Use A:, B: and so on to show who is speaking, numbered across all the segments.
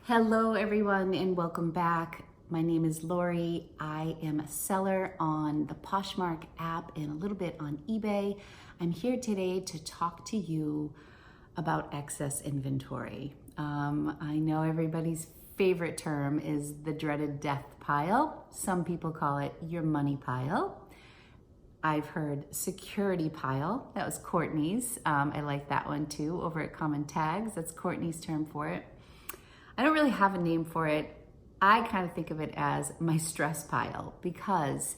A: Hello everyone and welcome back. My name is Lori. I am a seller on the Poshmark app and a little bit on eBay. I'm here today to talk to you about excess inventory. I know everybody's favorite term is the dreaded death pile. Some people call it your money pile. I've heard security pile. That was Courtney's. I like that one too over at Common Tags. That's Courtney's term for it. I don't really have a name for it. I kind of think of it as my stress pile because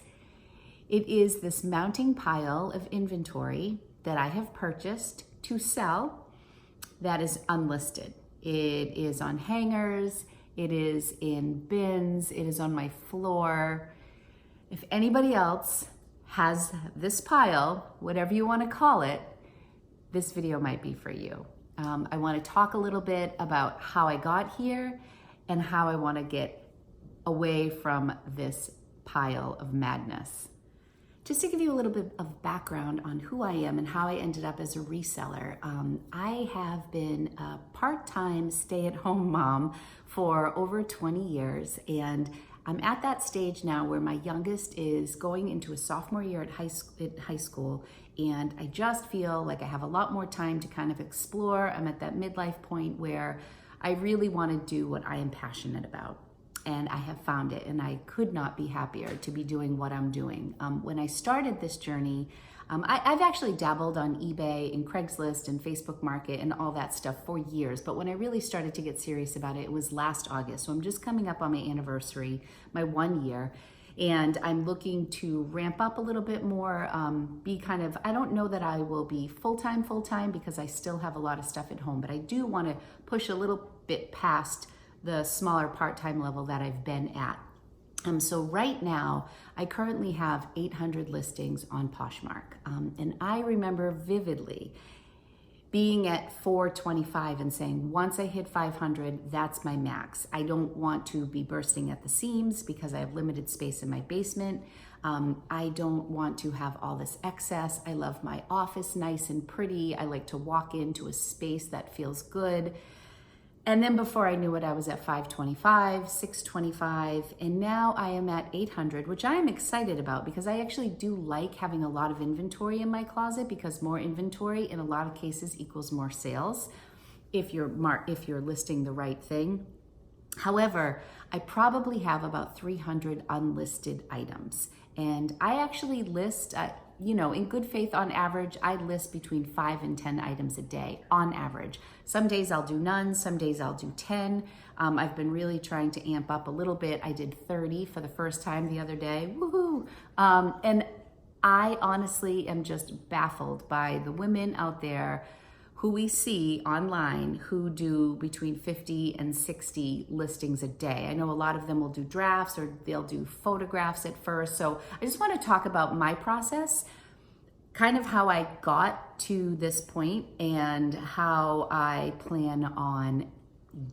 A: it is this mounting pile of inventory that I have purchased to sell that is unlisted. It is on hangers, it is in bins, it is on my floor. If anybody else has this pile, whatever you want to call it, this video might be for you. I want to talk a little bit about how I got here and how I want to get away from this pile of madness. Just to give you a little bit of background on who I am and how I ended up as a reseller, I have been a part-time stay-at-home mom for over 20 years, and I'm at that stage now where my youngest is going into a sophomore year at high school, and I just feel like I have a lot more time to kind of explore. I'm at that midlife point where I really want to do what I am passionate about, and I have found it, and I could not be happier to be doing what I'm doing. When I started this journey, I've actually dabbled on eBay and Craigslist and Facebook Market and all that stuff for years, but when I really started to get serious about it, it was last August. So I'm just coming up on my anniversary, my 1 year, and I'm looking to ramp up a little bit more, I don't know that I will be full-time because I still have a lot of stuff at home, but I do want to push a little bit past the smaller part-time level that I've been at. So right now, I currently have 800 listings on Poshmark. And I remember vividly being at 425 and saying, once I hit 500, that's my max. I don't want to be bursting at the seams because I have limited space in my basement. I don't want to have all this excess. I love my office nice and pretty. I like to walk into a space that feels good. And then before I knew it, I was at 525, 625, and now I am at 800, which I am excited about because I actually do like having a lot of inventory in my closet because more inventory in a lot of cases equals more sales if you're listing the right thing. However, I probably have about 300 unlisted items, and I actually list, in good faith, on average, I list between 5 and 10 items a day on average. Some days I'll do none, some days I'll do 10. I've been really trying to amp up a little bit. I did 30 for the first time the other day, woohoo! And I honestly am just baffled by the women out there who we see online who do between 50 and 60 listings a day. I know a lot of them will do drafts or they'll do photographs at first. So I just want to talk about my process, kind of how I got to this point and how I plan on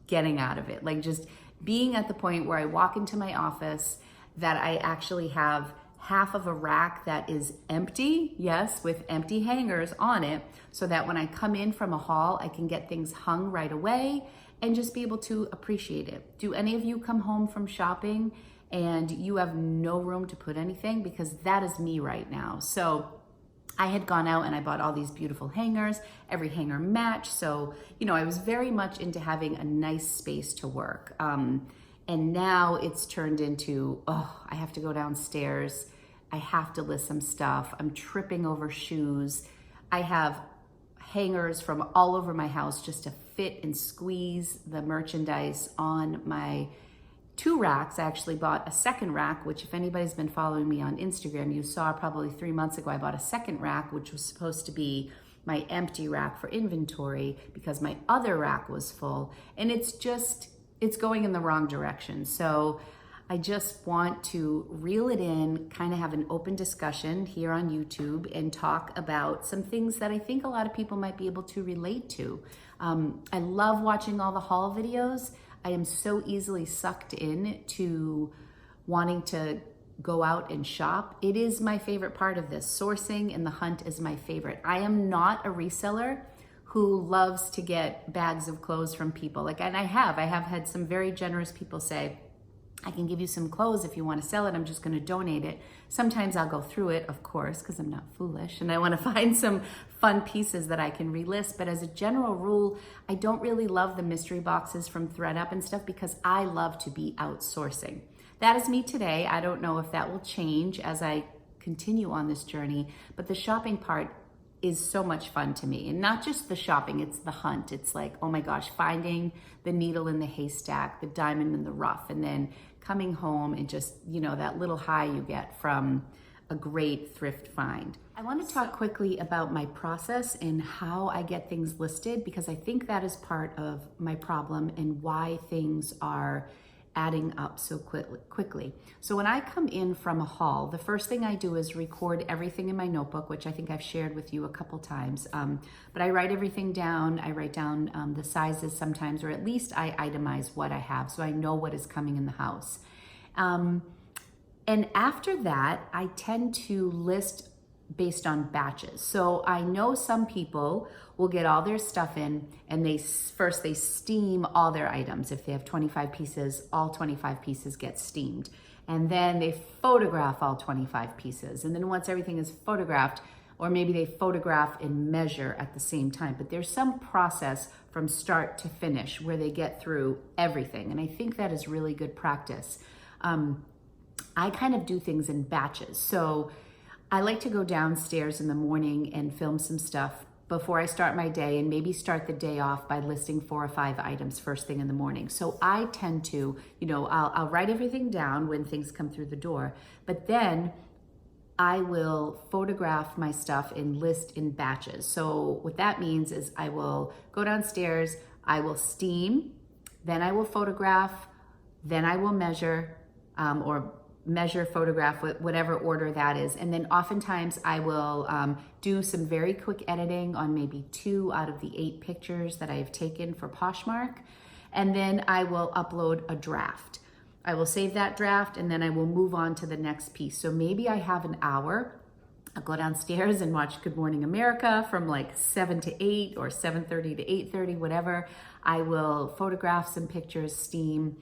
A: getting out of it. Like just being at the point where I walk into my office that I actually have half of a rack that is empty, yes, with empty hangers on it, so that when I come in from a haul, I can get things hung right away and just be able to appreciate it. Do any of you come home from shopping and you have no room to put anything? Because that is me right now. So I had gone out and I bought all these beautiful hangers, every hanger matched. So, I was very much into having a nice space to work. And now it's turned into, I have to go downstairs. I have to list some stuff. I'm tripping over shoes. I have hangers from all over my house just to fit and squeeze the merchandise on my 2 racks. I actually bought a second rack, which if anybody's been following me on Instagram, you saw probably 3 months ago, I bought a second rack, which was supposed to be my empty rack for inventory because my other rack was full. And it's going in the wrong direction. So I just want to reel it in, kind of have an open discussion here on YouTube and talk about some things that I think a lot of people might be able to relate to. I love watching all the haul videos. I am so easily sucked in to wanting to go out and shop. It is my favorite part of this. Sourcing and the hunt is my favorite. I am not a reseller who loves to get bags of clothes from people. And I have had some very generous people say, I can give you some clothes if you want to sell it. I'm just going to donate it. Sometimes I'll go through it, of course, because I'm not foolish and I want to find some fun pieces that I can relist. But as a general rule, I don't really love the mystery boxes from ThreadUp and stuff because I love to be outsourcing. That is me today. I don't know if that will change as I continue on this journey, but the shopping part is so much fun to me. And not just the shopping, it's the hunt. It's like, oh my gosh, finding the needle in the haystack, the diamond in the rough, and then coming home and just, that little high you get from a great thrift find. I want to talk quickly about my process and how I get things listed, because I think that is part of my problem and why things are adding up so quickly. So when I come in from a haul, the first thing I do is record everything in my notebook, which I think I've shared with you a couple times. But I write everything down. I write down the sizes sometimes, or at least I itemize what I have so I know what is coming in the house. And after that, I tend to list based on batches. So I know some people will get all their stuff in and they steam all their items. If they have 25 pieces, all 25 pieces get steamed. And then they photograph all 25 pieces. And then once everything is photographed, or maybe they photograph and measure at the same time. But there's some process from start to finish where they get through everything. And I think that is really good practice. I kind of do things in batches. So I like to go downstairs in the morning and film some stuff before I start my day, and maybe start the day off by listing 4 or 5 items first thing in the morning. So I tend to, I'll write everything down when things come through the door, but then I will photograph my stuff and list in batches. So what that means is I will go downstairs, I will steam, then I will photograph, then I will measure, photograph, whatever order that is. And then oftentimes I will do some very quick editing on maybe 2 out of the 8 pictures that I have taken for Poshmark. And then I will upload a draft. I will save that draft and then I will move on to the next piece. So maybe I have an hour. I'll go downstairs and watch Good Morning America from like 7 to 8 or 7:30 to 8:30, whatever. I will photograph some pictures, steam,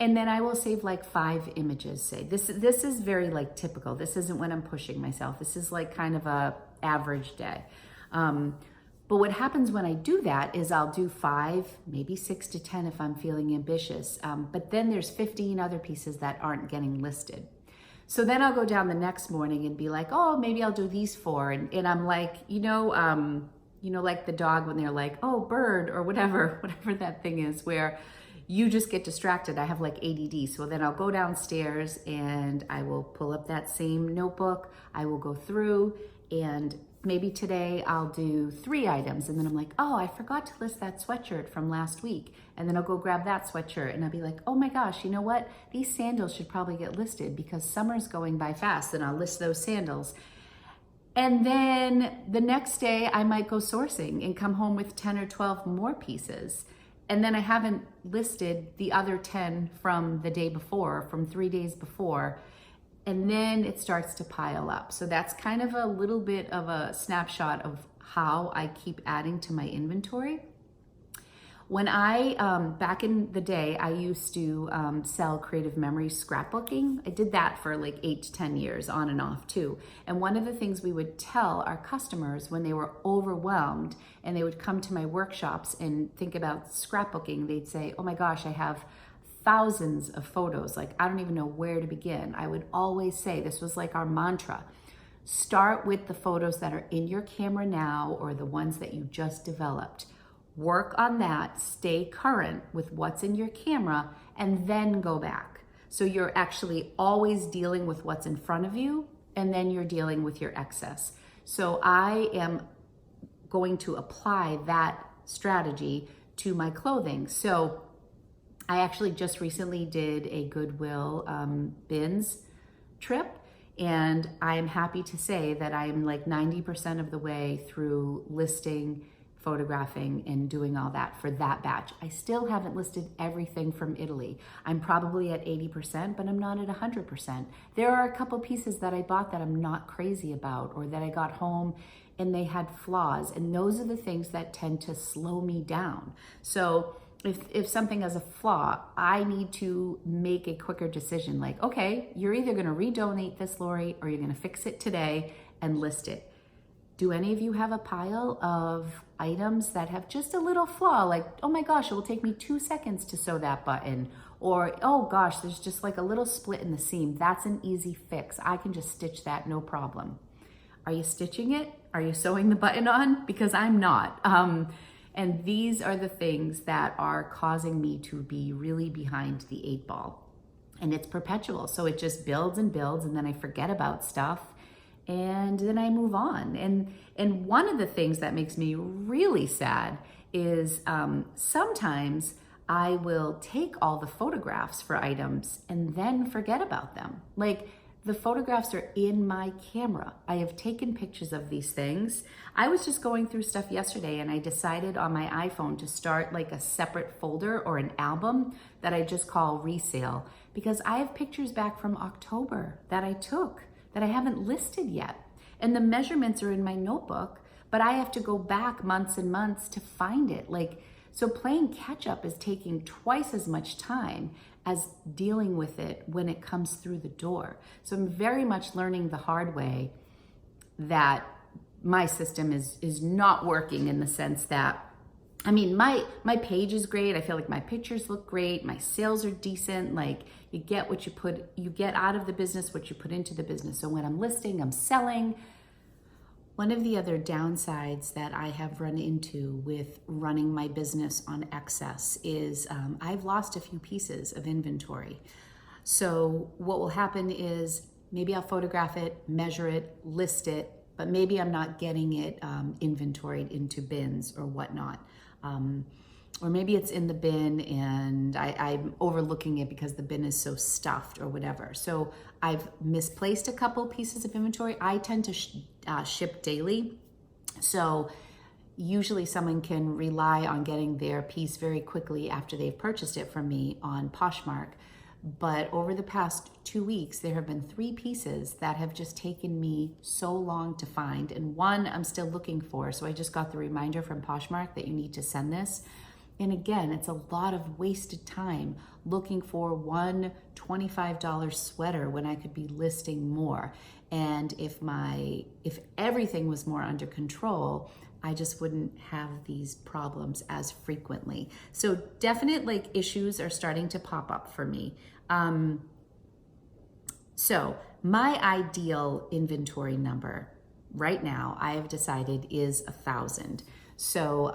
A: and then I will save like 5 images, say. This is very like typical. This isn't when I'm pushing myself. This is like kind of a average day. But what happens when I do that is I'll do 5, maybe 6 to 10 if I'm feeling ambitious. But then there's 15 other pieces that aren't getting listed. So then I'll go down the next morning and be like, oh, maybe I'll do these 4. And I'm like, like the dog when they're like, oh, bird, or whatever that thing is, where you just get distracted. I have like ADD. So then I'll go downstairs and I will pull up that same notebook. I will go through, and maybe today I'll do 3 items. And then I'm like, oh, I forgot to list that sweatshirt from last week. And then I'll go grab that sweatshirt and I'll be like, oh my gosh, you know what? These sandals should probably get listed because summer's going by fast. And I'll list those sandals. And then the next day I might go sourcing and come home with 10 or 12 more pieces. And then I haven't listed the other 10 from the day before, from 3 days before. And then it starts to pile up. So that's kind of a little bit of a snapshot of how I keep adding to my inventory. When back in the day, I used to sell creative memory scrapbooking. I did that for like 8 to 10 years on and off too. And one of the things we would tell our customers when they were overwhelmed and they would come to my workshops and think about scrapbooking, they'd say, oh my gosh, I have thousands of photos. Like, I don't even know where to begin. I would always say, this was like our mantra, start with the photos that are in your camera now or the ones that you just developed. Work on that, stay current with what's in your camera, and then go back. So you're actually always dealing with what's in front of you, and then you're dealing with your excess. So I am going to apply that strategy to my clothing. So I actually just recently did a Goodwill bins trip, and I am happy to say that I am like 90% of the way through listing photographing and doing all that for that batch. I still haven't listed everything from Italy. I'm probably at 80%, but I'm not at 100%. There are a couple pieces that I bought that I'm not crazy about, or that I got home and they had flaws. And those are the things that tend to slow me down. So if something has a flaw, I need to make a quicker decision. Like, okay, you're either gonna redonate this, Lori, or you're gonna fix it today and list it. Do any of you have a pile of items that have just a little flaw? Like, oh my gosh, it will take me 2 seconds to sew that button. Or, oh gosh, there's just like a little split in the seam. That's an easy fix. I can just stitch that, no problem. Are you stitching it? Are you sewing the button on? Because I'm not. And these are the things that are causing me to be really behind the 8 ball. And it's perpetual. So it just builds and builds, and then I forget about stuff, and then I move on. And one of the things that makes me really sad is sometimes I will take all the photographs for items and then forget about them. Like, the photographs are in my camera. I have taken pictures of these things. I was just going through stuff yesterday, and I decided on my iPhone to start like a separate folder or an album that I just call resale, because I have pictures back from October that I took that I haven't listed yet. And the measurements are in my notebook, but I have to go back months and months to find it. Like, so playing catch up is taking twice as much time as dealing with it when it comes through the door. So I'm very much learning the hard way that my system is not working, in the sense that, I mean, my page is great. I feel like my pictures look great. My sales are decent. Like, you get out of the business what you put into the business. So when I'm listing, I'm selling. One of the other downsides that I have run into with running my business on excess is I've lost a few pieces of inventory. So what will happen is maybe I'll photograph it, measure it, list it, but maybe I'm not getting it inventoried into bins or whatnot. Or maybe it's in the bin and I'm overlooking it because the bin is so stuffed or whatever. So I've misplaced a couple pieces of inventory. I tend to ship daily. So usually someone can rely on getting their piece very quickly after they've purchased it from me on Poshmark. But over the past 2 weeks, there have been 3 pieces that have just taken me so long to find. And one I'm still looking for. So I just got the reminder from Poshmark that you need to send this. And again, it's a lot of wasted time looking for one $25 sweater when I could be listing more. And if everything was more under control, I just wouldn't have these problems as frequently. So definite issues are starting to pop up for me. So my ideal inventory number right now, I have decided, is 1,000. So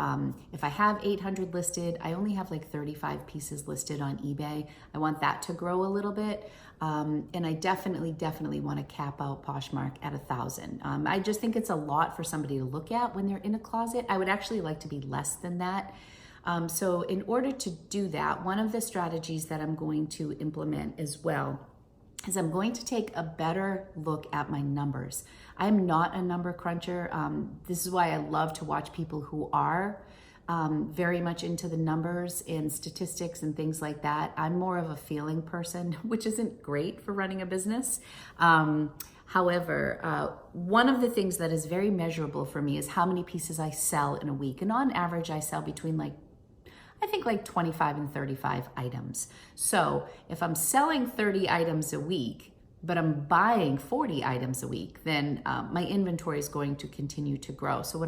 A: if I have 800 listed, I only have 35 pieces listed on eBay. I want that to grow a little bit. And I definitely want to cap out Poshmark at 1,000. I just think it's a lot for somebody to look at when they're in a closet. I would actually like to be less than that. So in order to do that, one of the strategies that I'm going to implement as well is I'm going to take a better look at my numbers. I am not a number cruncher. This is why I love to watch people who are very much into the numbers and statistics and things like that. I'm more of a feeling person, which isn't great for running a business. However, one of the things that is very measurable for me is how many pieces I sell in a week. And on average, I sell between I think 25 and 35 items. So if I'm selling 30 items a week, but I'm buying 40 items a week, then my inventory is going to continue to grow. So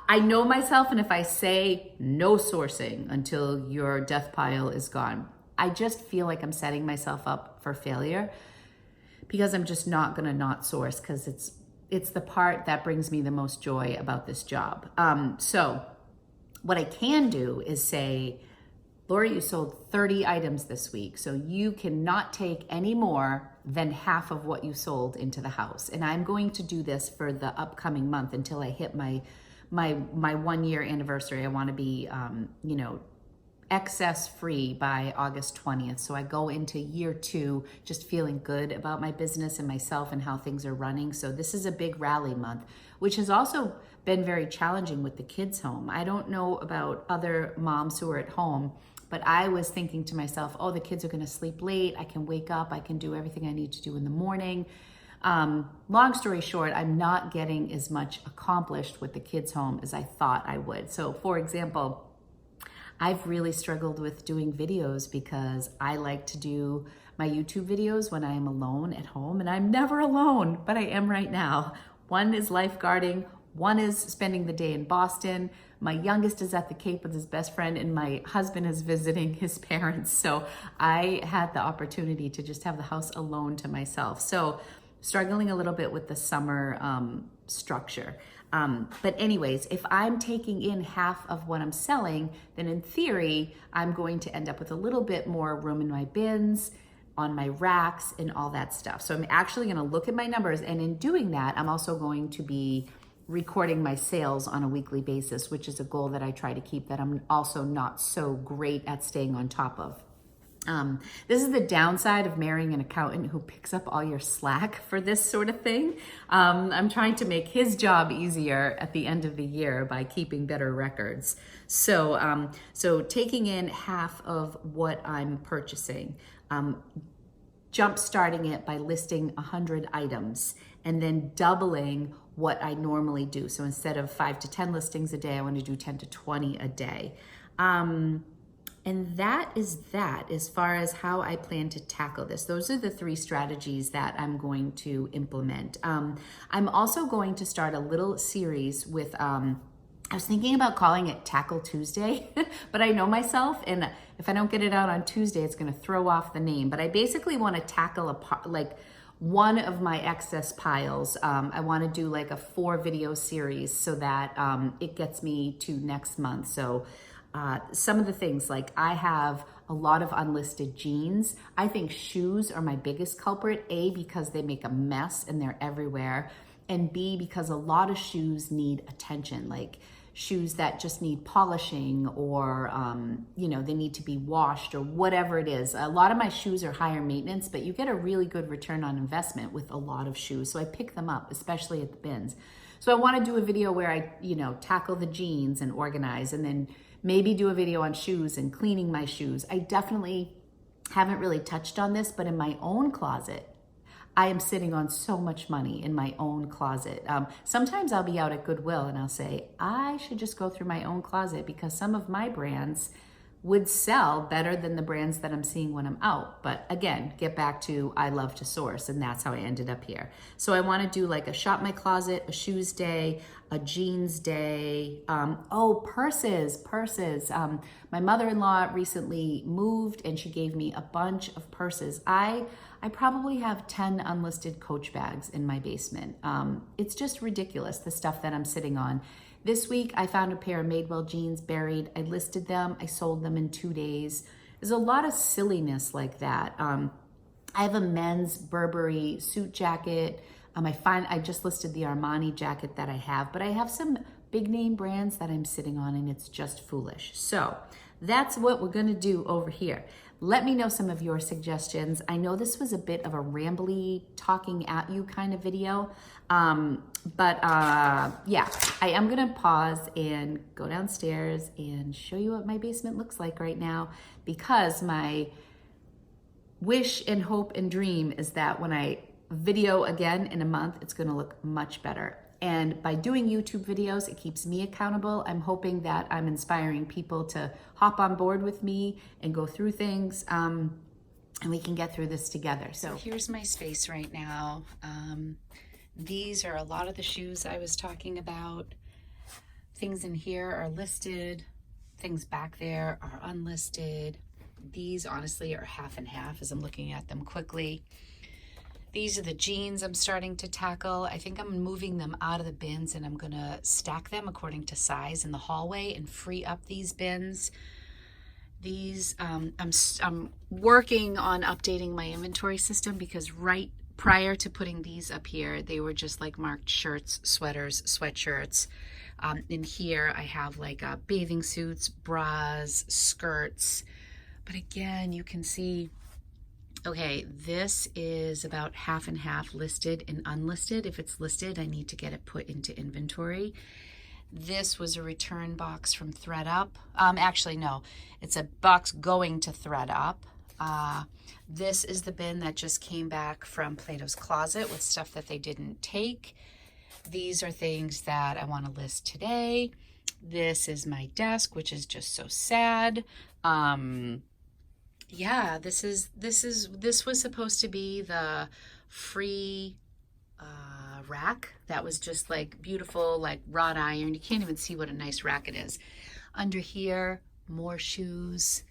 A: I know myself, and if I say no sourcing until your death pile is gone, I just feel like I'm setting myself up for failure, because I'm just not gonna not source, because it's the part that brings me the most joy about this job. So what I can do is say, Lori, you sold 30 items this week, so you cannot take any more than half of what you sold into the house. And I'm going to do this for the upcoming month until I hit my 1 year anniversary. I want to be, excess free by August 20th. So I go into year 2 just feeling good about my business and myself and how things are running. So this is a big rally month. which has also been very challenging with the kids home. I don't know about other moms who are at home, but I was thinking to myself, oh, the kids are going to sleep late. I can wake up. I can do everything I need to do in the morning. Long story short, I'm not getting as much accomplished with the kids home as I thought I would. So for example, I've really struggled with doing videos because I like to do my YouTube videos when I am alone at home, and I'm never alone, but I am right now. One is lifeguarding, one is spending the day in Boston. My youngest is at the Cape with his best friend, and my husband is visiting his parents. So I had the opportunity to just have the house alone to myself. So struggling a little bit with the summer structure. But anyways, if I'm taking in half of what I'm selling, then in theory, I'm going to end up with a little bit more room in my bins, on my racks, and all that stuff. So I'm actually gonna look at my numbers, and in doing that, I'm also going to be recording my sales on a weekly basis, which is a goal that I try to keep, that I'm also not so great at staying on top of. This is the downside of marrying an accountant who picks up all your slack for this sort of thing. I'm trying to make his job easier at the end of the year by keeping better records. So, so taking in half of what I'm purchasing, jump starting it by listing 100 items, and then doubling what I normally do. So instead of 5 to 10 listings a day, I want to do 10 to 20 a day. And that is that as far as how I plan to tackle this. Those are the 3 strategies that I'm going to implement. I'm also going to start a little series with, I was thinking about calling it Tackle Tuesday, but I know myself, and if I don't get it out on Tuesday, it's gonna throw off the name. But I basically wanna tackle like one of my excess piles. I wanna do like a 4 video series so that it gets me to next month. So some of the things, like I have a lot of unlisted jeans. I think shoes are my biggest culprit, A, because they make a mess and they're everywhere, and B, because a lot of shoes need attention, like shoes that just need polishing, or you know, they need to be washed, or whatever it is. A lot of my shoes are higher maintenance, but you get a really good return on investment with a lot of shoes. So I pick them up, especially at the bins. So I want to do a video where I, you know, tackle the jeans and organize, and then maybe do a video on shoes and cleaning my shoes. I definitely haven't really touched on this, but in my own closet, I am sitting on so much money in my own closet. Sometimes I'll be out at Goodwill and I'll say, I should just go through my own closet, because some of my brands would sell better than the brands that I'm seeing when I'm out. But again, get back to, I love to source, and that's how I ended up here. So I want to do like a shop my closet, a shoes day, a jeans day. Purses. My mother-in-law recently moved, and she gave me a bunch of purses. I probably have 10 unlisted Coach bags in my basement. It's just ridiculous, the stuff that I'm sitting on. This week, I found a pair of Madewell jeans buried. I listed them. I sold them in 2 days. There's a lot of silliness like that. I have a men's Burberry suit jacket. I just listed the Armani jacket that I have, but I have some big name brands that I'm sitting on, and it's just foolish. So that's what we're gonna do over here. Let me know some of your suggestions. I know this was a bit of a rambly, talking at you kind of video, yeah, I am gonna pause and go downstairs and show you what my basement looks like right now, because my wish and hope and dream is that when I video again in a month, it's gonna look much better. And by doing YouTube videos, it keeps me accountable. I'm hoping that I'm inspiring people to hop on board with me and go through things, and we can get through this together. So here's my space right now. These are a lot of the shoes I was talking about. Things in here are listed. Things back there are unlisted. These honestly are half and half as I'm looking at them quickly. These are the jeans I'm starting to tackle. I think I'm moving them out of the bins, and I'm gonna stack them according to size in the hallway and free up these bins. These, I'm working on updating my inventory system, because right prior to putting these up here, they were just like marked shirts, sweaters, sweatshirts. In here, I have like bathing suits, bras, skirts. But again, you can see Okay, this is about half and half, listed and unlisted. If it's listed, I need to get it put into inventory. This was a return box from ThreadUp. Actually, no, it's a box going to ThreadUp. This is the bin that just came back from Plato's Closet with stuff that they didn't take. These are things that I want to list today. This is my desk, which is just so sad. Yeah, this was supposed to be the free rack that was just like beautiful, like wrought iron. You can't even see what a nice rack it is. Under here, more shoes.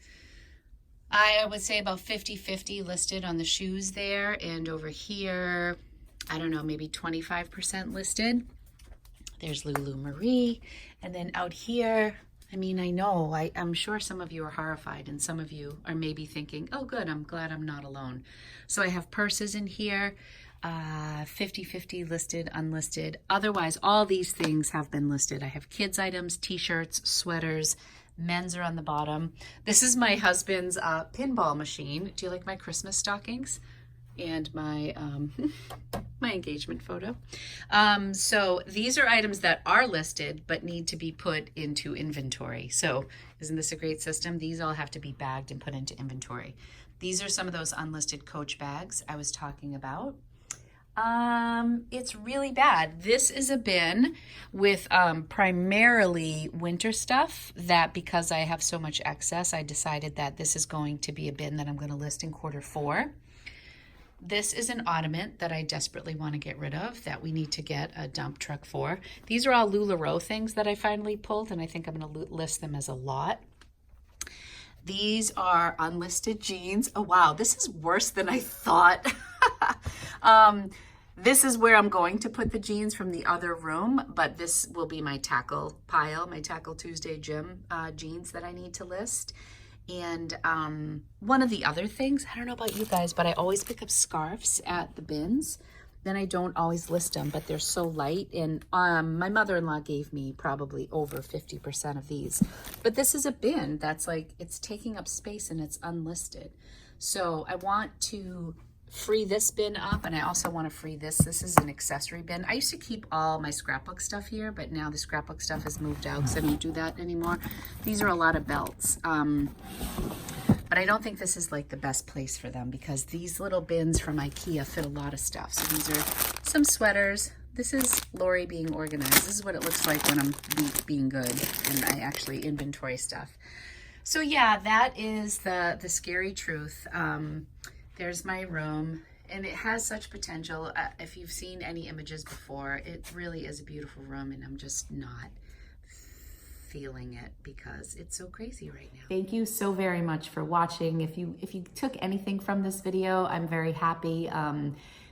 A: I would say about 50-50 listed on the shoes there, and over here, I don't know, maybe 25% listed. There's Lulu Marie, and then out here, I mean, I know, I'm sure some of you are horrified, and some of you are maybe thinking, oh good, I'm glad I'm not alone. So I have purses in here, 50-50 listed, unlisted. Otherwise, all these things have been listed. I have kids items, t-shirts, sweaters, men's are on the bottom. This is my husband's pinball machine. Do you like my Christmas stockings? And my my engagement photo. So these are items that are listed but need to be put into inventory. So isn't this a great system? These all have to be bagged and put into inventory. These are some of those unlisted Coach bags I was talking about. It's really bad. This is a bin with primarily winter stuff that, because I have so much excess, I decided that this is going to be a bin that I'm going to list in Q4. This is an ottoman that I desperately want to get rid of, that we need to get a dump truck for. These are all LuLaRoe things that I finally pulled, and I think I'm going to list them as a lot. These are unlisted jeans. Oh, wow, this is worse than I thought. This is where I'm going to put the jeans from the other room, but this will be my tackle pile, my Tackle Tuesday gym jeans that I need to list. And one of the other things, I don't know about you guys, but I always pick up scarves at the bins. Then I don't always list them, but they're so light. And my mother-in-law gave me probably over 50% of these. But this is a bin that's like, it's taking up space and it's unlisted. So I want to free this bin up, and I also want to free this. This is an accessory bin. I used to keep all my scrapbook stuff here, but now the scrapbook stuff has moved out, so I don't do that anymore. These are a lot of belts. But I don't think this is like the best place for them, because these little bins from IKEA fit a lot of stuff. So these are some sweaters. This is Lori being organized. This is what it looks like when I'm being good and I actually inventory stuff. So yeah, that is the scary truth. There's my room, and it has such potential. If you've seen any images before, it really is a beautiful room, and I'm just not feeling it because it's so crazy right now. Thank you so very much for watching. If you took anything from this video, I'm very happy.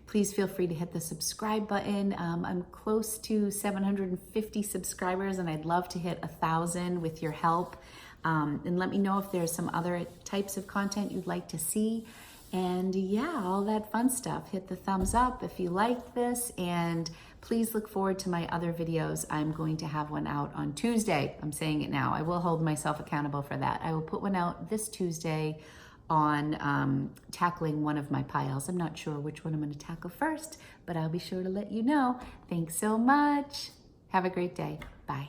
A: Please feel free to hit the subscribe button. I'm close to 750 subscribers, and I'd love to hit 1,000 with your help. And let me know if there's some other types of content you'd like to see. And yeah, all that fun stuff. Hit the thumbs up if you liked this, and please look forward to my other videos. I'm going to have one out on Tuesday. I'm saying it now. I will hold myself accountable for that. I will put one out this Tuesday on tackling one of my piles. I'm not sure which one I'm going to tackle first, but I'll be sure to let you know. Thanks so much. Have a great day. Bye.